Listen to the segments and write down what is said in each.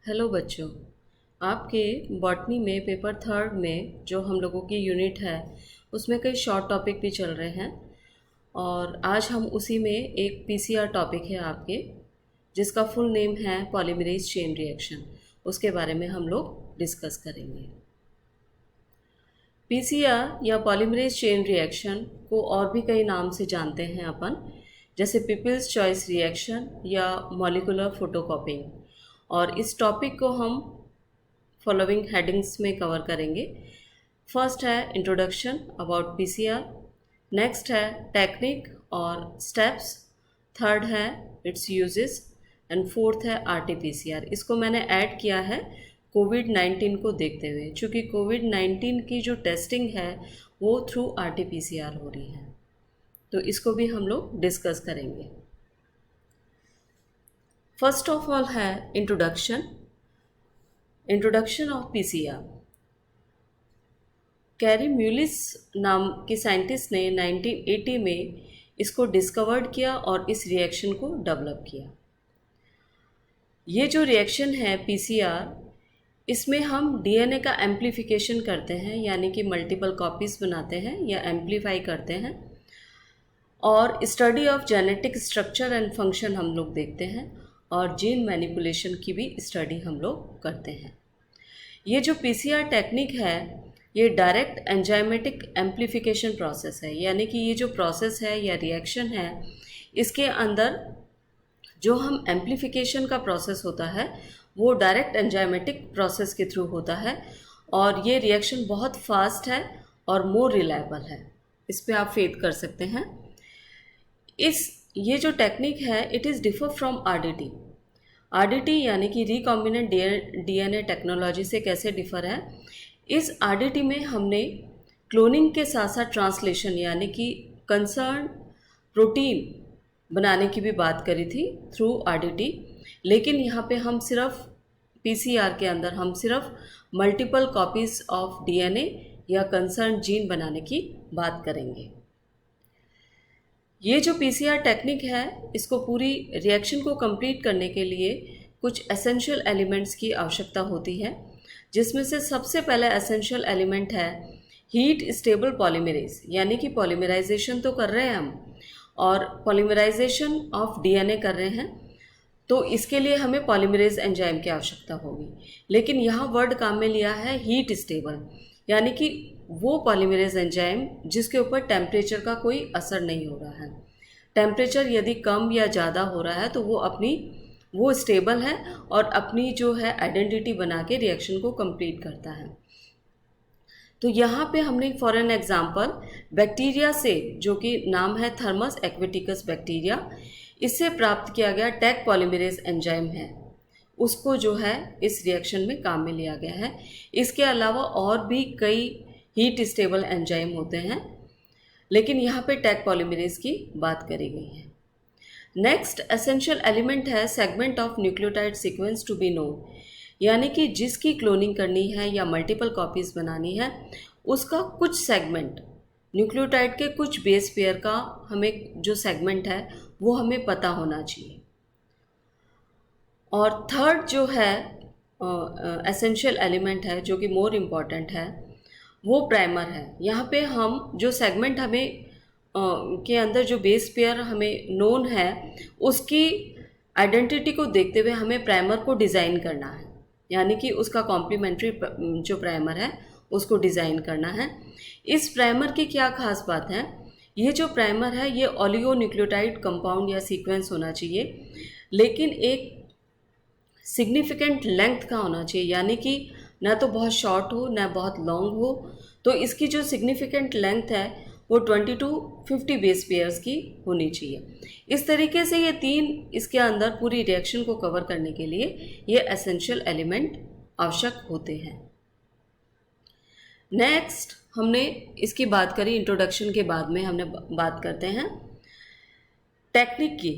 Hello बच्चों। आपके botany में पेपर थर्ड में जो हम लोगों की यूनिट है उसमें कई शॉर्ट टॉपिक भी चल रहे हैं और आज हम उसी में एक पीसीआर टॉपिक है आपके, जिसका फुल नेम है पॉलीमरेज चेन रिएक्शन। उसके बारे में हम लोग डिस्कस करेंगे। पीसीआर या पॉलीमरेज चेन रिएक्शन को और भी कई नाम से जानते हैं अपन, जैसे पीपल्स चॉइस रिएक्शन या मॉलिक्यूलर फोटोकॉपिंग। और इस टॉपिक को हम फॉलोइंग हेडिंग्स में कवर करेंगे। फर्स्ट है इंट्रोडक्शन अबाउट पीसीआर, नेक्स्ट है टेक्निक और स्टेप्स, थर्ड है इट्स यूजेस एंड फोर्थ है आरटीपीसीआर। इसको मैंने ऐड किया है कोविड-19 को देखते हुए, चूँकि कोविड-19 की जो टेस्टिंग है वो थ्रू आरटीपीसीआर हो रही है, तो इसको भी हम लोग डिस्कस करेंगे। फर्स्ट ऑफ ऑल है introduction of PCR. Carry Mullis नाम के साइंटिस्ट ने 1980 में इसको डिस्कवर्ड किया और इस रिएक्शन को डेवलप किया। ये जो रिएक्शन है पीसीआर, इसमें हम डीएनए का एम्प्लीफिकेशन करते हैं, यानी कि मल्टीपल कॉपीज़ बनाते हैं या एम्प्लीफाई करते हैं, और study of genetic structure and function हम लोग देखते हैं, और जीन मैनिपुलेशन की भी स्टडी हम लोग करते हैं। ये जो पीसीआर टेक्निक है ये डायरेक्ट एंजाइमेटिक एम्प्लीफिकेशन प्रोसेस है, यानी कि ये जो प्रोसेस है या रिएक्शन है, इसके अंदर जो हम एम्प्लीफिकेशन का प्रोसेस होता है वो डायरेक्ट एंजाइमेटिक प्रोसेस के थ्रू होता है, और ये रिएक्शन बहुत फास्ट है और मोर रिलायबल है। इस पर आप फेथ कर सकते हैं। ये जो टेक्निक है it is differ from RDT. RDT यानी कि रिकॉम्बिनेंट डीएनए टेक्नोलॉजी से कैसे डिफर है? इस आरडीटी में हमने क्लोनिंग के साथ साथ ट्रांसलेशन यानी कि कंसर्न प्रोटीन बनाने की भी बात करी थी थ्रू आरडीटी, लेकिन यहाँ पे हम सिर्फ पीसीआर के अंदर हम सिर्फ मल्टीपल कॉपीज़ ऑफ डीएनए या कंसर्न जीन बनाने की बात करेंगे। ये जो पीसीआर टेक्निक है इसको पूरी रिएक्शन को कंप्लीट करने के लिए कुछ एसेंशियल एलिमेंट्स की आवश्यकता होती है, जिसमें से सबसे पहला एसेंशियल एलिमेंट है हीट स्टेबल पॉलीमरेज, यानी कि पॉलीमराइजेशन तो कर रहे हैं हम और पॉलीमराइजेशन ऑफ डीएनए कर रहे हैं, तो इसके लिए हमें पॉलीमरेज एंजाइम की आवश्यकता होगी। लेकिन यहाँ वर्ड काम में लिया है हीट स्टेबल, यानी कि वो पॉलीमरेज एंजाइम जिसके ऊपर टेम्परेचर का कोई असर नहीं हो रहा है। टेम्परेचर यदि कम या ज़्यादा हो रहा है तो वो स्टेबल है और अपनी जो है आइडेंटिटी बना के रिएक्शन को कंप्लीट करता है। तो यहाँ पे हमने फॉर एन एग्जांपल बैक्टीरिया से, जो कि नाम है थर्मस एक्वेटिकस बैक्टीरिया, इससे प्राप्त किया गया टैग पॉलीमरेज एंजाइम है, उसको जो है इस रिएक्शन में काम में लिया गया है। इसके अलावा और भी कई हीट स्टेबल एंजाइम होते हैं, लेकिन यहाँ पे टैग पॉलीमरेज की बात करी गई है। नेक्स्ट एसेंशियल एलिमेंट है segment of nucleotide sequence to be known, यानी कि जिसकी क्लोनिंग करनी है या मल्टीपल कॉपीज़ बनानी है उसका कुछ सेगमेंट, न्यूक्लियोटाइड के कुछ बेस पेयर का हमें जो सेगमेंट है वो हमें पता होना चाहिए। और थर्ड जो है एसेंशियल एलिमेंट है जो कि मोर इम्पॉर्टेंट है वो प्राइमर है। यहाँ पे हम जो सेगमेंट हमें के अंदर जो बेस पेयर हमें नोन है उसकी आइडेंटिटी को देखते हुए हमें प्राइमर को डिज़ाइन करना है, यानी कि उसका कॉम्प्लीमेंट्री जो प्राइमर है उसको डिज़ाइन करना है। इस प्राइमर की क्या खास बात है? ये जो प्राइमर है ये ओलिगोन्यूक्लियोटाइड कंपाउंड या सीक्वेंस होना चाहिए, लेकिन एक सिग्निफिकेंट लेंथ का होना चाहिए, यानी कि ना तो बहुत शॉर्ट हो ना बहुत लॉन्ग हो। तो इसकी जो सिग्निफिकेंट लेंथ है वो 20 to 50 बेस पेयर्स की होनी चाहिए। इस तरीके से ये तीन इसके अंदर पूरी रिएक्शन को कवर करने के लिए ये एसेंशियल एलिमेंट आवश्यक होते हैं। नेक्स्ट हमने इसकी बात करी इंट्रोडक्शन के बाद में हमने बात करते हैं टेक्निक की,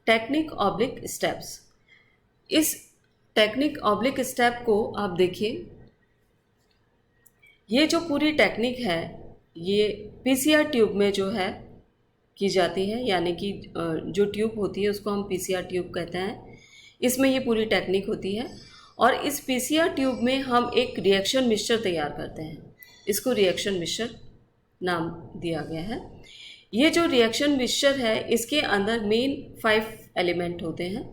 टेक्निक ऑब्लिक स्टेप्स। इस टेक्निक ऑब्लिक स्टेप को आप देखिए, ये जो पूरी टेक्निक है ये पीसीआर ट्यूब में जो है की जाती है, यानी कि जो ट्यूब होती है उसको हम पीसीआर ट्यूब कहते हैं। इसमें ये पूरी टेक्निक होती है और इस पीसीआर ट्यूब में हम एक रिएक्शन मिक्सचर तैयार करते हैं। इसको रिएक्शन मिक्सचर नाम दिया गया है। ये जो रिएक्शन मिक्सचर है इसके अंदर मेन 5 एलिमेंट होते हैं।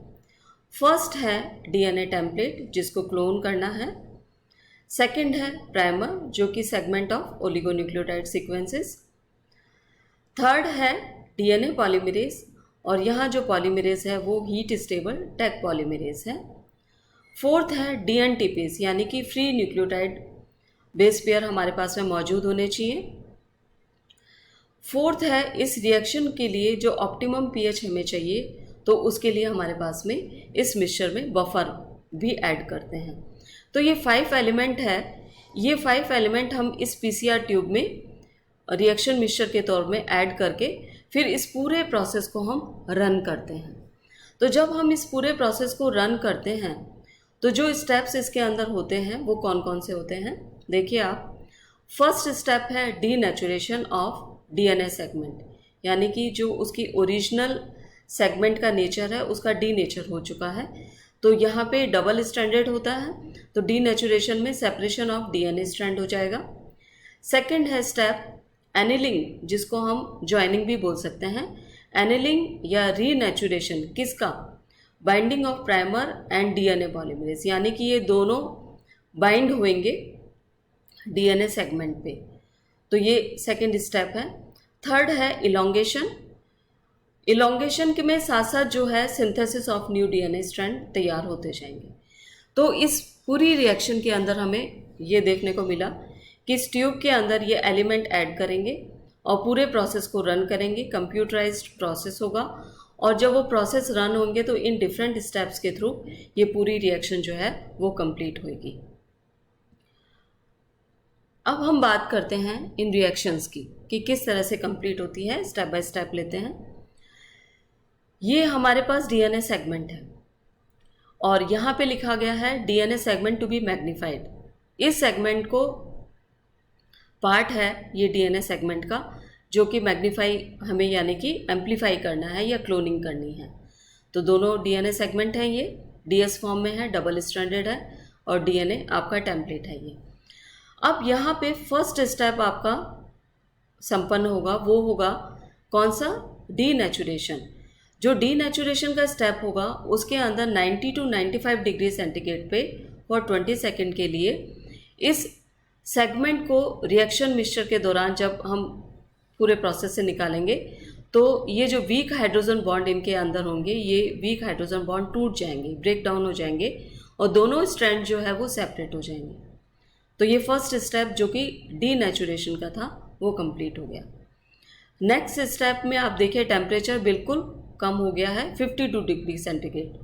फर्स्ट है डीएनए टेम्पलेट जिसको क्लोन करना है। सेकंड है प्राइमर जो कि segment of oligonucleotide sequences. Third है डीएनए पॉलीमरेज और यहाँ जो पॉलीमरेज है वो हीट स्टेबल टेक पॉलीमरेज है। फोर्थ है डीएनटीपीज यानी कि फ्री न्यूक्लियोटाइड बेस पेयर हमारे पास में मौजूद होने चाहिए। फोर्थ है इस रिएक्शन के लिए जो ऑप्टिमम पीएच हमें चाहिए तो उसके लिए हमारे पास में इस मिक्सचर में बफर भी ऐड करते हैं। तो ये 5 एलिमेंट है। ये 5 एलिमेंट हम इस पीसीआर ट्यूब में रिएक्शन मिक्सचर के तौर में ऐड करके फिर इस पूरे प्रोसेस को हम रन करते हैं। तो जब हम इस पूरे प्रोसेस को रन करते हैं तो जो स्टेप्स इसके अंदर होते हैं वो कौन कौन से होते हैं देखिए आप। फर्स्ट स्टेप है डीनेचुरेशन ऑफ डीएनए सेगमेंट यानी कि जो उसकी ओरिजिनल सेगमेंट का नेचर है उसका डीनेचर हो चुका है। तो यहाँ पे डबल स्ट्रैंडेड होता है तो डीनेचुरेशन में सेपरेशन ऑफ डीएनए स्ट्रैंड हो जाएगा। सेकंड है स्टेप एनिलिंग जिसको हम ज्वाइनिंग भी बोल सकते हैं। एनिलिंग या रीनेचुरेशन किसका? Binding of primer and DNA polymerase यानी कि ये दोनों बाइंड होंगे डीएनए सेगमेंट पे। तो ये सेकंड स्टेप है। थर्ड है इलोंगेशन। इलोंगेशन के में साथ साथ जो है synthesis of new DNA strand तैयार होते जाएंगे। तो इस पूरी रिएक्शन के अंदर हमें ये देखने को मिला कि इस ट्यूब के अंदर ये एलिमेंट ऐड करेंगे और पूरे प्रोसेस को रन करेंगे। कंप्यूटराइज्ड प्रोसेस होगा और जब वो प्रोसेस रन होंगे तो इन डिफरेंट स्टेप्स के थ्रू ये पूरी रिएक्शन जो है वो कंप्लीट होगी। अब हम बात करते हैं इन रिएक्शंस की कि किस तरह से कंप्लीट होती है। स्टेप बाय स्टेप लेते हैं। ये हमारे पास डीएनए सेगमेंट है और यहाँ पे लिखा गया है DNA segment to be magnified. इस सेगमेंट को पार्ट है ये डीएनए सेगमेंट का जो कि मैग्नीफाई हमें यानी कि एम्पलीफाई करना है या क्लोनिंग करनी है। तो दोनों डीएनए सेगमेंट हैं, ये डीएस फॉर्म में है, डबल स्ट्रैंडेड है और डीएनए आपका टेम्पलेट है ये। अब यहाँ पे फर्स्ट स्टेप आपका संपन्न होगा वो होगा कौन सा? डीनेचुरेशन। जो डीनेचुरेशन का स्टेप होगा उसके अंदर 90 to 95 डिग्री सेंटीग्रेड पे फॉर 20 सेकेंड के लिए इस सेगमेंट को रिएक्शन मिक्सचर के दौरान जब हम पूरे प्रोसेस से निकालेंगे तो ये जो वीक हाइड्रोजन बॉन्ड इनके अंदर होंगे ये वीक हाइड्रोजन बॉन्ड टूट जाएंगे, ब्रेक डाउन हो जाएंगे और दोनों स्ट्रैंड जो है वो सेपरेट हो जाएंगे। तो ये फर्स्ट स्टेप जो कि डीनेचुरेशन का था वो कंप्लीट हो गया। नेक्स्ट स्टेप में आप देखिए टेम्परेचर बिल्कुल कम हो गया है 52 degree centigrade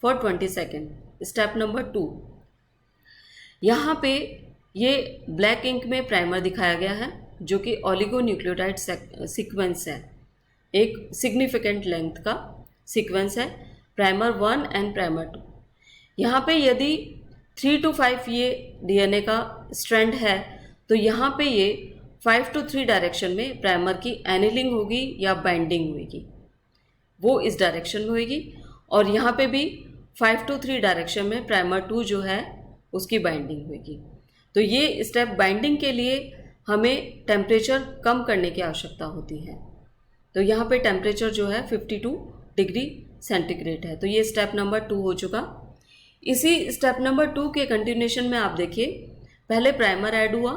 for 20 second. Step number 2, यहाँ पे ये ब्लैक इंक में प्राइमर दिखाया गया है जो कि ओलिगोन्यूक्लियोटाइड सीक्वेंस है, एक सिग्निफिकेंट लेंथ का सीक्वेंस है, प्राइमर 1 एंड प्राइमर 2। यहाँ पे यदि 3 to 5 ये डीएनए का स्ट्रैंड है तो यहाँ पे ये 5 to 3 डायरेक्शन में प्राइमर की एनिलिंग होगी या बाइंडिंग होगी, वो इस डायरेक्शन में होगी। और यहाँ पे भी 5 to 3 डायरेक्शन में प्राइमर 2 जो है उसकी बाइंडिंग होगी। तो ये स्टेप बाइंडिंग के लिए हमें टेम्परेचर कम करने की आवश्यकता होती है। तो यहाँ पे टेम्परेचर जो है 52 डिग्री सेंटीग्रेड है। तो ये स्टेप नंबर 2 हो चुका। इसी स्टेप नंबर 2 के कंटिन्यूएशन में आप देखिए पहले प्राइमर ऐड हुआ,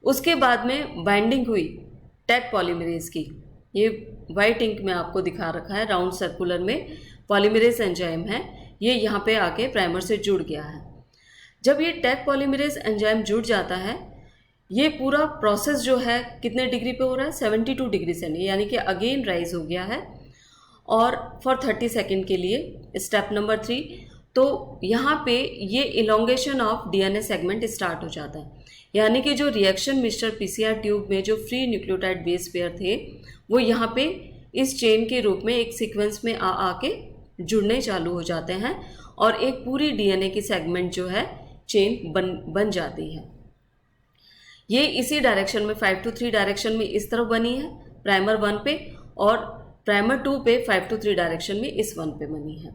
उसके बाद में बाइंडिंग हुई टेक पॉलीमरेज की। ये वाइट इंक में आपको दिखा रखा है, राउंड सर्कुलर में पॉलीमरेज एंजाइम है, ये यहाँ पे आके प्राइमर से जुड़ गया है। जब ये टेक पॉलीमरेज एंजाइम जुड़ जाता है ये पूरा प्रोसेस जो है कितने डिग्री पे हो रहा है? 72 डिग्री से, यानी कि अगेन राइज हो गया है और फॉर 30 सेकेंड के लिए। स्टेप नंबर 3, तो यहाँ पे ये elongation of DNA segment start हो जाता है, यानी कि जो रिएक्शन मिक्सचर पीसीआर ट्यूब में जो फ्री न्यूक्लियोटाइड बेस पेयर थे वो यहाँ पे इस चेन के रूप में एक सीक्वेंस में आके जुड़ने चालू हो जाते हैं और एक पूरी डीएनए की सेगमेंट जो है चेन बन जाती है। ये इसी डायरेक्शन में 5 to 3 डायरेक्शन में इस तरफ बनी है प्राइमर 1 पे और प्राइमर 2 पे 5 to 3 डायरेक्शन में इस 1 पे बनी है।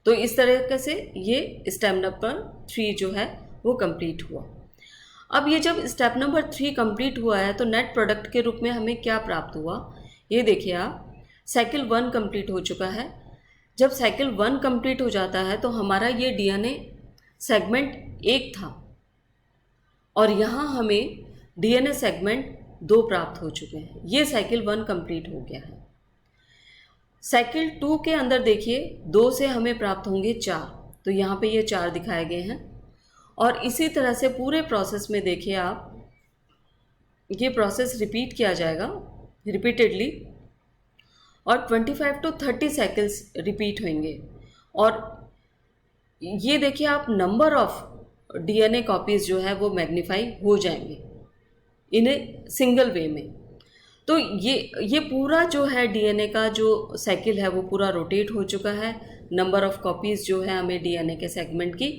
तो इस तरीके से ये स्टेप नंबर 3 जो है वो कंप्लीट हुआ। अब ये जब स्टेप नंबर 3 कंप्लीट हुआ है तो नेट प्रोडक्ट के रूप में हमें क्या प्राप्त हुआ, ये देखिए आप, साइकिल 1 कंप्लीट हो चुका है। जब साइकिल 1 कंप्लीट हो जाता है तो हमारा ये डीएनए सेगमेंट 1 था और यहाँ हमें डीएनए सेगमेंट 2 प्राप्त हो चुके हैं। ये साइकिल 1 कंप्लीट हो गया है। साइकिल 2 के अंदर देखिए 2 से हमें प्राप्त होंगे 4, तो यहाँ पे ये 4 दिखाए गए हैं। और इसी तरह से पूरे प्रोसेस में देखिए आप, ये प्रोसेस रिपीट किया जाएगा रिपीटेडली और 25 to 30 साइकिल्स रिपीट होंगे। और ये देखिए आप, नंबर ऑफ डीएनए कॉपीज़ जो है वो मैग्नीफाई हो जाएंगे इन ए सिंगल वे में। तो ये पूरा जो है डीएनए का जो साइकिल है वो पूरा रोटेट हो चुका है। नंबर ऑफ कॉपीज़ जो है हमें डीएनए के सेगमेंट की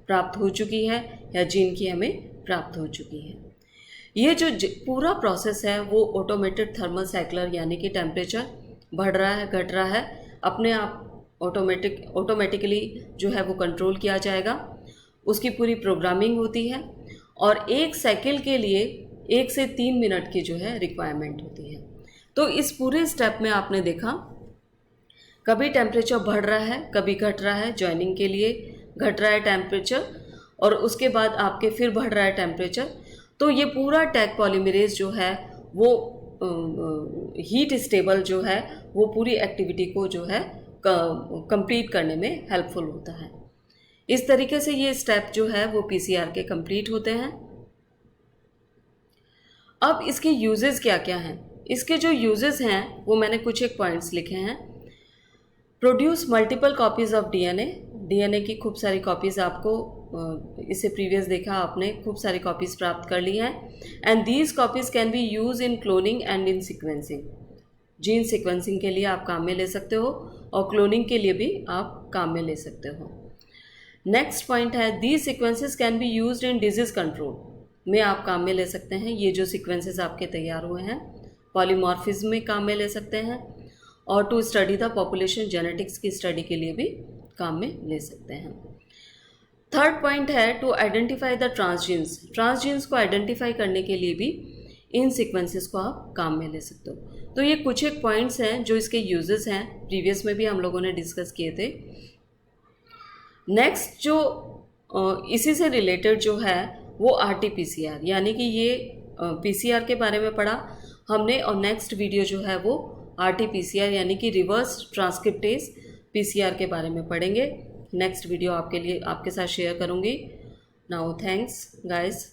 प्राप्त हो चुकी है या जीन की हमें प्राप्त हो चुकी है। ये जो पूरा प्रोसेस है वो ऑटोमेटेड थर्मल साइक्लर, यानी कि टेम्परेचर बढ़ रहा है घट रहा है, अपने आप ऑटोमेटिकली जो है वो कंट्रोल किया जाएगा। उसकी पूरी प्रोग्रामिंग होती है और एक साइकिल के लिए 1 से 3 मिनट की जो है रिक्वायरमेंट होती है। तो इस पूरे स्टेप में आपने देखा कभी टेम्परेचर बढ़ रहा है कभी घट रहा है, जॉइनिंग के लिए घट रहा है टेम्परेचर और उसके बाद आपके फिर बढ़ रहा है टेम्परेचर। तो ये पूरा टैग पॉलीमरेज जो है वो हीट स्टेबल जो है वो पूरी एक्टिविटी को जो है कंप्लीट करने में हेल्पफुल होता है। इस तरीके से ये स्टेप जो है वो पीसीआर के कंप्लीट होते हैं। अब इसके यूजेस क्या क्या हैं? इसके जो यूजेस हैं वो मैंने कुछ एक पॉइंट्स लिखे हैं। Produce multiple copies of DNA की खूब सारी कॉपीज़, आपको इससे प्रीवियस देखा आपने, खूब सारी कॉपीज़ प्राप्त कर ली हैं। And these copies can be use in cloning and in sequencing. Gene sequencing के लिए आप काम में ले सकते हो और क्लोनिंग के लिए भी आप काम में ले सकते हो। नेक्स्ट पॉइंट है, these sequences can be used in disease control में आप काम में ले सकते हैं। ये जो सिक्वेंसेस आपके तैयार हुए हैं पॉलीमॉर्फिज्म में काम में ले सकते हैं और to study the population genetics की स्टडी के लिए भी काम में ले सकते हैं। थर्ड पॉइंट है टू आइडेंटिफाई द ट्रांसजीन्स को आइडेंटिफाई करने के लिए भी इन सीक्वेंसेस को आप काम में ले सकते हो। तो ये कुछ एक पॉइंट्स हैं जो इसके यूजेस हैं, प्रीवियस में भी हम लोगों ने डिस्कस किए थे। नेक्स्ट जो इसी से रिलेटेड जो है वो आरटीपीसीआर, यानी कि ये पीसीआर के बारे में पढ़ा हमने और नेक्स्ट वीडियो जो है वो आरटीपीसीआर यानी कि रिवर्स ट्रांसक्रिप्टेज पीसीआर के बारे में पढ़ेंगे। नेक्स्ट वीडियो आपके साथ शेयर करूँगी। Now thanks guys.